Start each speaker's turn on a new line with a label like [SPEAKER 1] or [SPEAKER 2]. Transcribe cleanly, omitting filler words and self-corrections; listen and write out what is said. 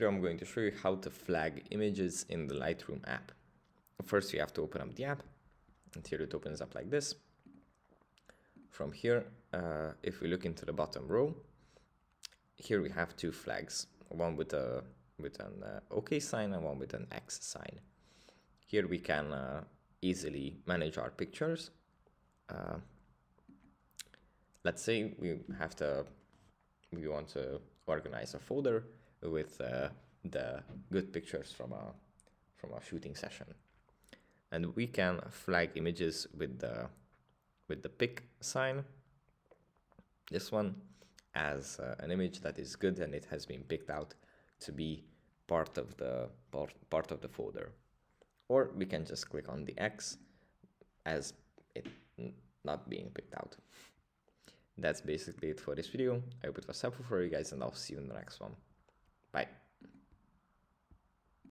[SPEAKER 1] So I'm going to show you how to flag images in the Lightroom app. First, you have to open up the app, and here it opens up like this. From here, if we look into the bottom row, here we have two flags, one with an OK sign and one with an X sign. Here we can easily manage our pictures. Let's say we want to organize a folder with the good pictures from a shooting session, and we can flag images with the pick sign, this one, as an image that is good and it has been picked out to be part of the folder. Or we can just click on the X as it not being picked out. That's basically it for this video. I hope it was helpful for you guys, and I'll see you in the next one. Bye.